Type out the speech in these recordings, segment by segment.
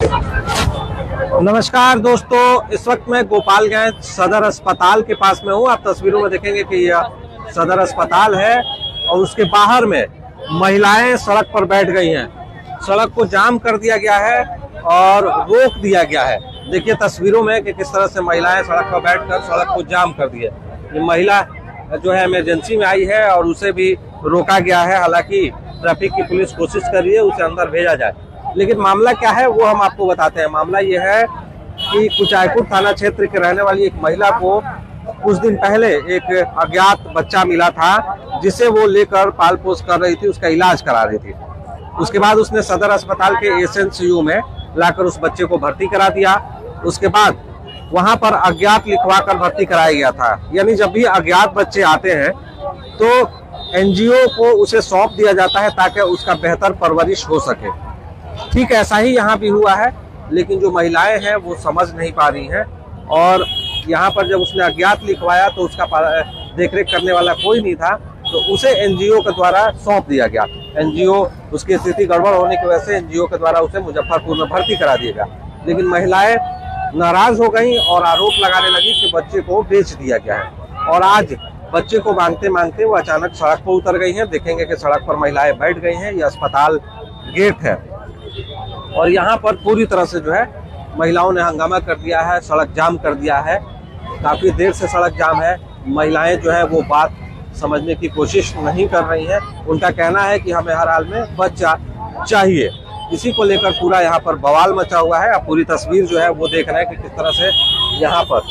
नमस्कार दोस्तों, इस वक्त मैं गोपालगंज सदर अस्पताल के पास में हूँ। आप तस्वीरों में देखेंगे कि यह सदर अस्पताल है और उसके बाहर में महिलाएं सड़क पर बैठ गई हैं। सड़क को जाम कर दिया गया है और रोक दिया गया है। देखिए तस्वीरों में कि किस तरह से महिलाएं सड़क पर बैठकर सड़क को जाम कर दी है। ये महिला जो है इमरजेंसी में आई है और उसे भी रोका गया है। हालांकि ट्रैफिक की पुलिस कोशिश कर रही है उसे अंदर भेजा जाए, लेकिन मामला क्या है वो हम आपको बताते हैं। मामला ये है कि कुचायपुर थाना क्षेत्र के रहने वाली एक महिला को कुछ दिन पहले एक अज्ञात बच्चा मिला था, जिसे वो लेकर पाल पोस कर रही थी, उसका इलाज करा रही थी। उसके बाद उसने सदर अस्पताल के एसएनसीयू में लाकर उस बच्चे को भर्ती करा दिया। उसके बाद वहां पर अज्ञात लिखवा कर भर्ती कराया गया था। यानी जब भी अज्ञात बच्चे आते हैं तो एनजीओ को उसे सौंप दिया जाता है ताकि उसका बेहतर परवरिश हो सके। ठीक ऐसा ही यहाँ भी हुआ है, लेकिन जो महिलाएं हैं वो समझ नहीं पा रही हैं। और यहाँ पर जब उसने अज्ञात लिखवाया तो उसका देखरेख करने वाला कोई नहीं था, तो उसे एनजीओ के द्वारा सौंप दिया गया। एनजीओ उसकी स्थिति गड़बड़ होने की वजह से एनजीओ के द्वारा उसे मुजफ्फरपुर में भर्ती करा दिया गया। लेकिन महिलाएं नाराज हो गई और आरोप लगाने लगी कि बच्चे को बेच दिया गया है। और आज बच्चे को मांगते मांगते वो अचानक सड़क पर उतर गई हैं। देखेंगे कि सड़क पर महिलाएं बैठ गई हैं। यह अस्पताल गेट है और यहाँ पर पूरी तरह से जो है महिलाओं ने हंगामा कर दिया है, सड़क जाम कर दिया है। काफी देर से सड़क जाम है। महिलाएं जो है वो बात समझने की कोशिश नहीं कर रही हैं। उनका कहना है कि हमें हर हाल में बच्चा चाहिए। इसी को लेकर पूरा यहाँ पर बवाल मचा हुआ है। अब पूरी तस्वीर जो है वो देख रहे हैं कि किस तरह से यहाँ पर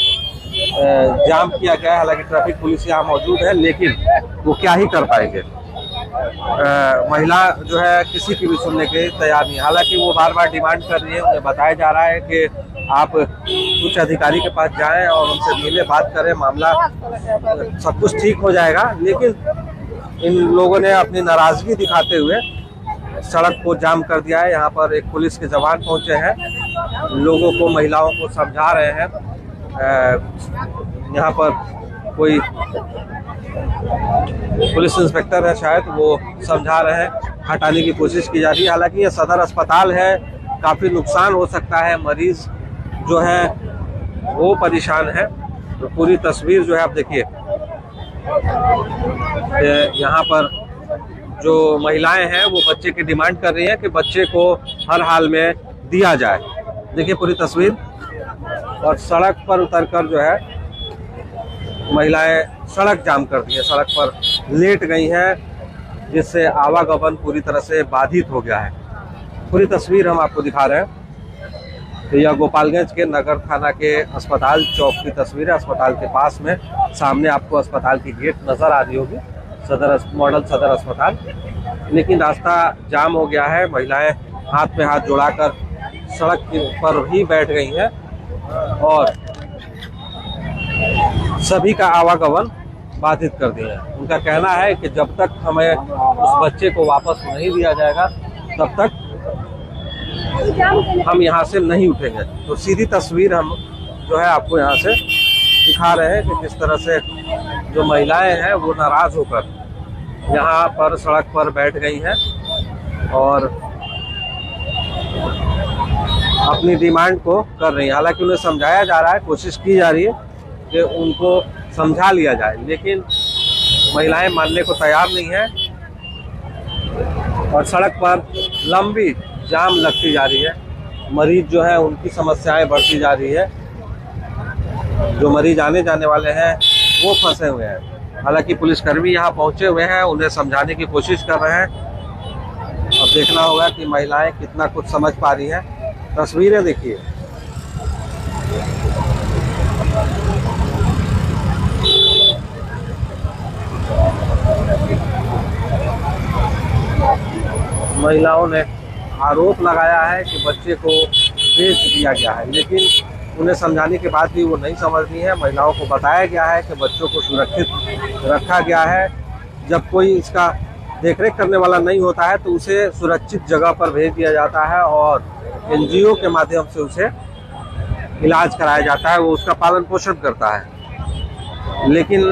जाम किया गया है। हालांकि ट्रैफिक पुलिस यहाँ मौजूद है, लेकिन वो क्या ही कर पाएंगे। महिला जो है किसी की भी सुनने के तैयार नहीं। हालांकि वो बार बार डिमांड कर रही है। उन्हें बताया जा रहा है कि आप उच्च अधिकारी के पास जाएं और उनसे मिले, बात करें, मामला सब कुछ ठीक हो जाएगा। लेकिन इन लोगों ने अपनी नाराजगी दिखाते हुए सड़क को जाम कर दिया है। यहाँ पर एक पुलिस के जवान पहुंचे हैं, लोगों को, महिलाओं को समझा रहे हैं। यहाँ पर कोई पुलिस इंस्पेक्टर है शायद, वो समझा रहे हैं, हटाने की कोशिश की जा रही है। हालांकि ये सदर अस्पताल है, काफी नुकसान हो सकता है, मरीज जो है वो परेशान है। तो पूरी तस्वीर जो है आप देखिए, यहाँ पर जो महिलाएं हैं वो बच्चे की डिमांड कर रही हैं कि बच्चे को हर हाल में दिया जाए। देखिए पूरी तस्वीर। और सड़क पर उतरकर जो है महिलाएं सड़क जाम कर दी है, सड़क पर लेट गई हैं, जिससे आवागमन पूरी तरह से बाधित हो गया है। पूरी तस्वीर हम आपको दिखा रहे हैं। तो यह गोपालगंज के नगर थाना के अस्पताल चौक की तस्वीर है। अस्पताल के पास में सामने आपको अस्पताल की गेट नजर आ रही होगी, मॉडल सदर अस्पताल। लेकिन रास्ता जाम हो गया है। महिलाएं हाथ में हाथ जुड़ाकर सड़क पर ही बैठ गई हैं और सभी का आवागमन बाधित कर दिया है। उनका कहना है कि जब तक हमें उस बच्चे को वापस नहीं दिया जाएगा तब तक हम यहाँ से नहीं उठेंगे। तो सीधी तस्वीर हम जो है आपको यहाँ से दिखा रहे हैं कि किस तरह से जो महिलाएं हैं वो नाराज होकर यहाँ पर सड़क पर बैठ गई हैं और अपनी डिमांड को कर रही हैं। हालांकि उन्हें समझाया जा रहा है, कोशिश की जा रही है कि उनको समझा लिया जाए, लेकिन महिलाएं मानने को तैयार नहीं है और सड़क पर लंबी जाम लगती जा रही है। मरीज जो है उनकी समस्याएं बढ़ती जा रही है। जो मरीज आने जाने वाले हैं वो फंसे हुए हैं। हालांकि पुलिसकर्मी यहाँ पहुंचे हुए हैं, उन्हें समझाने की कोशिश कर रहे हैं। अब देखना होगा कि महिलाएं कितना कुछ समझ पा रही हैं। तस्वीरें देखिए। महिलाओं ने आरोप लगाया है कि बच्चे को बेच दिया गया है, लेकिन उन्हें समझाने के बाद भी वो नहीं समझ रही है। महिलाओं को बताया गया है कि बच्चों को सुरक्षित रखा गया है। जब कोई इसका देखरेख करने वाला नहीं होता है तो उसे सुरक्षित जगह पर भेज दिया जाता है और एनजीओ के माध्यम से उसे इलाज कराया जाता है, वो उसका पालन पोषण करता है। लेकिन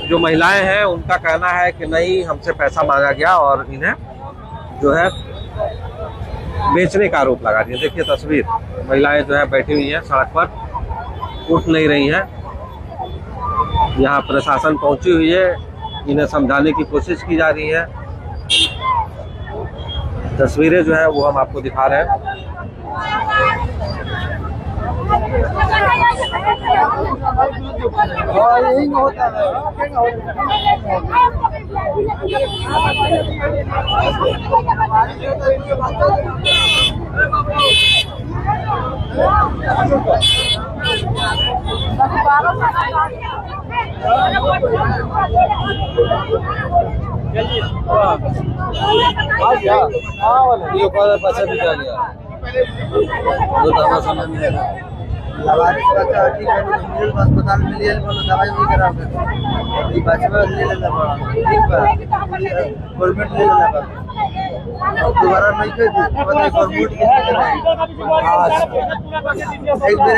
जो महिलाएं हैं उनका कहना है कि नहीं, हमसे पैसा मांगा गया और इन्हें जो है बेचने का आरोप लगा रही है। देखिए तस्वीर, महिलाएं जो है बैठी हुई हैं सड़क पर, उठ नहीं रही हैं। यहाँ प्रशासन पहुंची हुई है, इन्हें समझाने की कोशिश की जा रही है। तस्वीरें जो है वो हम आपको दिखा रहे हैं। अस्पताल में ले दवाई नहीं करा गवर्नमेंट ले दोबारा नहीं कर एक बेर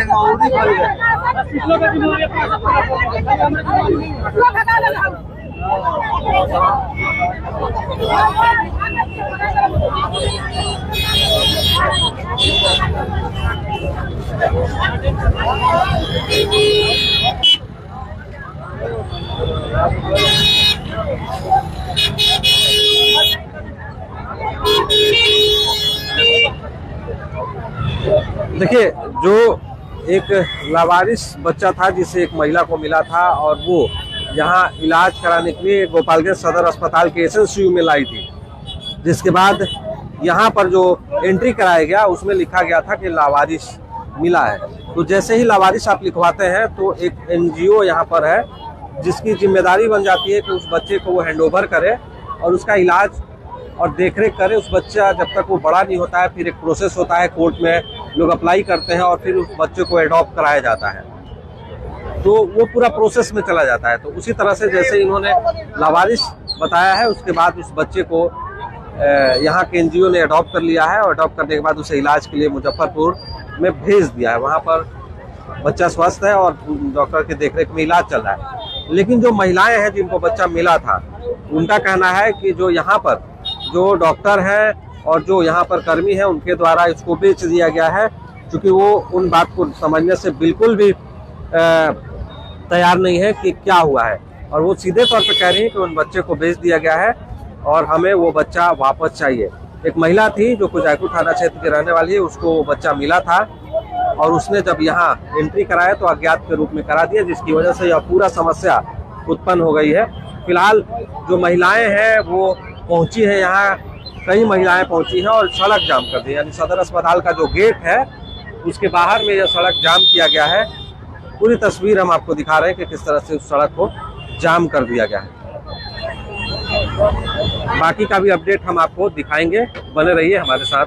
देखिए, जो एक लावारिस बच्चा था जिसे एक महिला को मिला था और वो यहाँ इलाज कराने के लिए गोपालगंज सदर अस्पताल के एसएनसीयू में लाई थी, जिसके बाद यहाँ पर जो एंट्री कराया गया उसमें लिखा गया था कि लावारिस मिला है। तो जैसे ही लावारिस आप लिखवाते हैं तो एक एनजीओ यहाँ पर है जिसकी जिम्मेदारी बन जाती है कि उस बच्चे को वो हैंडओवर करे और उसका इलाज और देखरेख करे। उस बच्चा जब तक वो बड़ा नहीं होता है, फिर एक प्रोसेस होता है, कोर्ट में लोग अप्लाई करते हैं और फिर उस बच्चे को एडॉप्ट कराया जाता है, तो वो पूरा प्रोसेस में चला जाता है। तो उसी तरह से जैसे इन्होंने लावारिस बताया है, उसके बाद उस बच्चे को यहाँ के एनजीओ ने अडॉप्ट कर लिया है और अडॉप्ट करने के बाद उसे इलाज के लिए मुजफ्फरपुर में भेज दिया है। वहाँ पर बच्चा स्वस्थ है और डॉक्टर के देखरेख में इलाज चल रहा है। लेकिन जो महिलाएं हैं जिनको बच्चा मिला था, उनका कहना है कि जो यहाँ पर जो डॉक्टर हैं और जो यहाँ पर कर्मी हैं उनके द्वारा इसको बेच दिया गया है, क्योंकि वो उन बात को समझने से बिल्कुल भी तैयार नहीं है कि क्या हुआ है। और वो सीधे तौर पे कह रही है कि उन बच्चे को बेच दिया गया है और हमें वो बच्चा वापस चाहिए। एक महिला थी जो कुजायपुर थाना क्षेत्र के रहने वाली है, उसको वो बच्चा मिला था और उसने जब यहाँ एंट्री कराया तो अज्ञात के रूप में करा दिया, जिसकी वजह से यह पूरा समस्या उत्पन्न हो गई है। फिलहाल जो महिलाएं हैं वो पहुंची है, यहाँ कई महिलाएं पहुंची हैं और सड़क जाम कर दी। यानी सदर अस्पताल का जो गेट है उसके बाहर में यह सड़क जाम किया गया है। पूरी तस्वीर हम आपको दिखा रहे हैं कि किस तरह से उस सड़क को जाम कर दिया गया है। बाकी का भी अपडेट हम आपको दिखाएंगे, बने रहिए हमारे साथ।